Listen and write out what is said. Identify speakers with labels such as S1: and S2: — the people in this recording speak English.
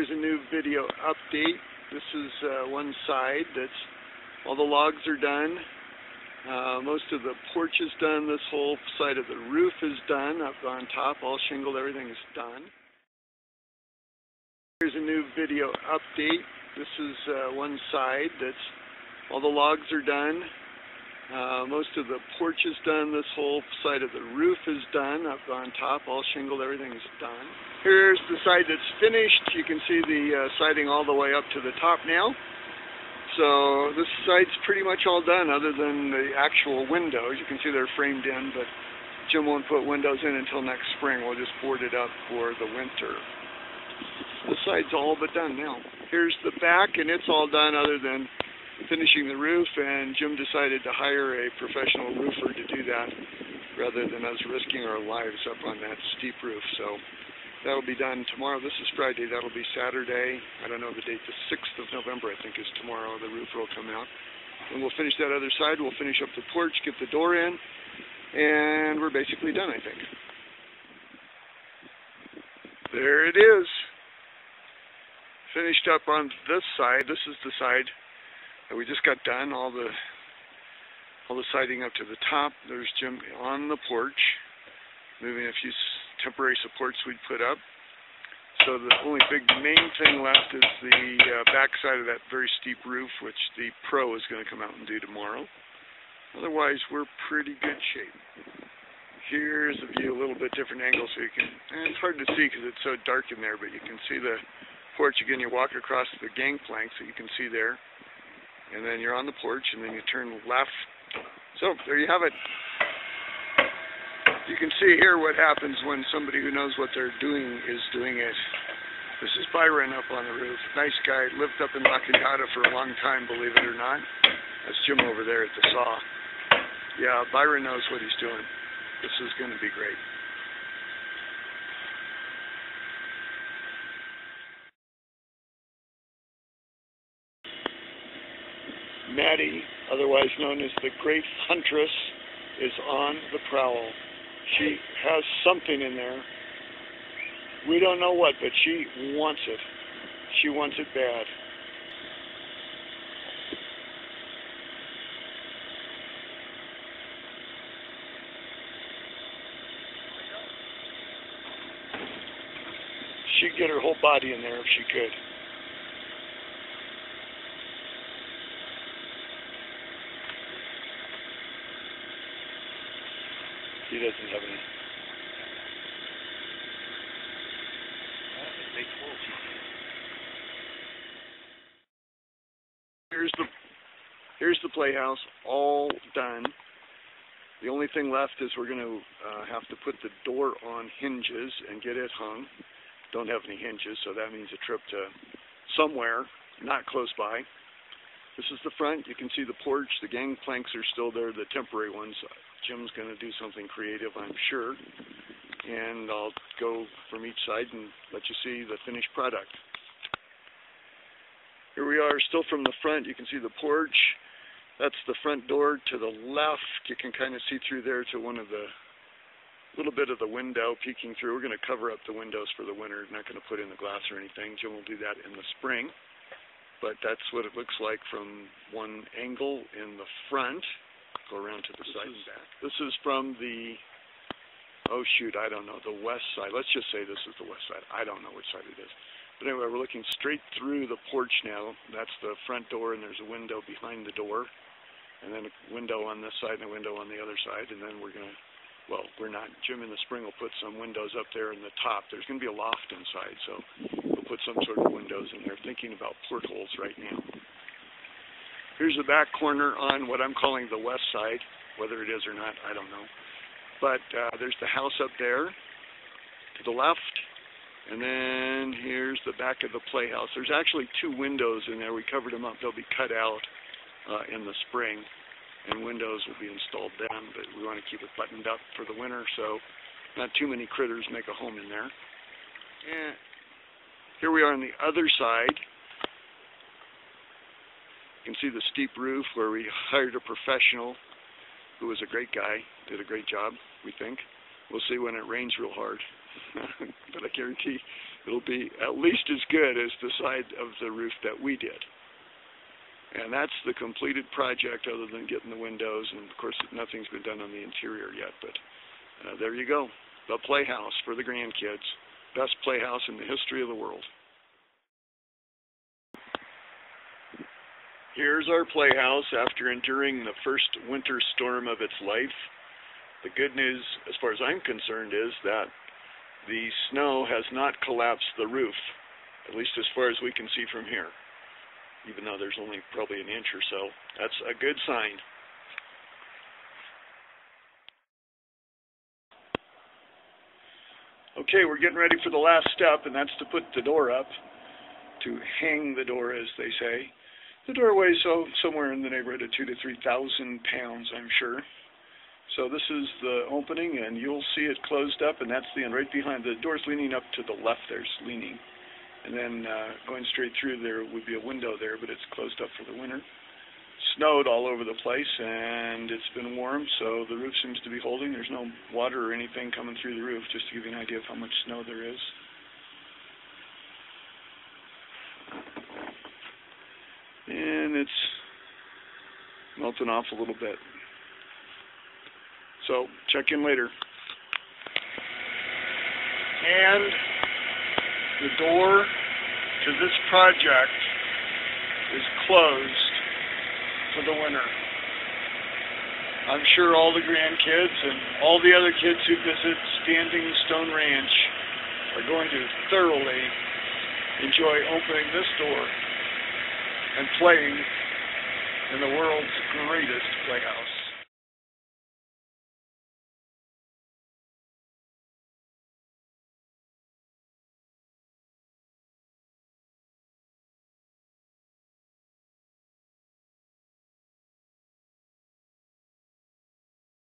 S1: Here's a new video update. This is one side that's all the logs are done. Most of the porch is done. This whole side of the roof is done. Up on top, all shingled, everything is done. Here's a new video update. This is one side that's all the logs are done. Most of the porch is done. This whole side of the roof is done. Up on top, all shingled, everything is done. Here's the side that's finished. You can see the siding all the way up to the top now. So this side's pretty much all done other than the actual windows. You can see they're framed in, but Jim won't put windows in until next spring. We'll just board it up for the winter. This side's all but done now. Here's the back, and it's all done other than finishing the roof, and Jim decided to hire a professional roofer to do that rather than us risking our lives up on that steep roof. So that'll be done tomorrow. This is Friday. That'll be Saturday. I don't know the date. The 6th of November, I think, is tomorrow. The roofer will come out. And we'll finish that other side. We'll finish up the porch, get the door in, and we're basically done, I think. There it is. Finished up on this side. This is the side that we just got done. All the siding up to the top. There's Jim on the porch, moving a few temporary supports we'd put up. So the only big main thing left is the back side of that very steep roof, which the pro is going to come out and do tomorrow. Otherwise, we're pretty good shape. Here's a view, a little bit different angle, so you can, it's hard to see because it's so dark in there, but you can see the porch. Again, you walk across the gangplanks that you can see there, and then you're on the porch, and then you turn left. So there you have it. You can see here what happens when somebody who knows what they're doing is doing it. This is Byron up on the roof. Nice guy. Lived up in La Canyada for a long time, believe it or not. That's Jim over there at the saw. Yeah, Byron knows what he's doing. This is going to be great. Maddie, otherwise known as the Great Huntress, is on the prowl. She has something in there. We don't know what, but she wants it. She wants it bad. She'd get her whole body in there if she could. He doesn't have any. Here's the playhouse, all done. The only thing left is we're going to have to put the door on hinges and get it hung. Don't have any hinges, so that means a trip to somewhere not close by. This is the front. You can see the porch. The gangplanks are still there, the temporary ones. Jim's going to do something creative, I'm sure. And I'll go from each side and let you see the finished product. Here we are, still from the front. You can see the porch. That's the front door to the left. You can kind of see through there to one of the little bit of the window peeking through. We're going to cover up the windows for the winter. Not going to put in the glass or anything. Jim will do that in the spring. But that's what it looks like from one angle in the front. Go around to the side and back. This is from the, oh shoot, I don't know, the west side. Let's just say this is the west side. I don't know which side it is. But anyway, we're looking straight through the porch now. That's the front door, and there's a window behind the door. And then a window on this side and a window on the other side. And then we're going to, well, we're not. Jim in the spring will put some windows up there in the top. There's going to be a loft inside, so we'll put some sort of windows in there. Thinking about portholes right now. Here's the back corner on what I'm calling the west side. Whether it is or not, I don't know. But there's the house up there to the left. And then here's the back of the playhouse. There's actually two windows in there. We covered them up. They'll be cut out in the spring. And windows will be installed then. But we want to keep it buttoned up for the winter, so not too many critters make a home in there. And here we are on the other side. You can see the steep roof where we hired a professional who was a great guy, did a great job, we think. We'll see when it rains real hard. but I guarantee it'll be at least as good as the side of the roof that we did. And that's the completed project other than getting the windows, and of course nothing's been done on the interior yet, but there you go. The playhouse for the grandkids. Best playhouse in the history of the world. Here's our playhouse after enduring the first winter storm of its life. The good news, as far as I'm concerned, is that the snow has not collapsed the roof, at least as far as we can see from here. Even though there's only probably an inch or so. That's a good sign. Okay, we're getting ready for the last step, and that's to put the door up, to hang the door, as they say. The door weighs somewhere in the neighborhood of 2,000 to 3,000 pounds, I'm sure. So this is the opening, and you'll see it closed up, and that's the end. Right behind the door's leaning up to the left. There's leaning. And then going straight through there would be a window there, but it's closed up for the winter. Snowed all over the place, and it's been warm, so the roof seems to be holding. There's no water or anything coming through the roof, just to give you an idea of how much snow there is. And it's melting off a little bit. So check in later. And the door to this project is closed for the winter. I'm sure all the grandkids and all the other kids who visit Standing Stone Ranch are going to thoroughly enjoy opening this door and playing in the world's greatest playhouse.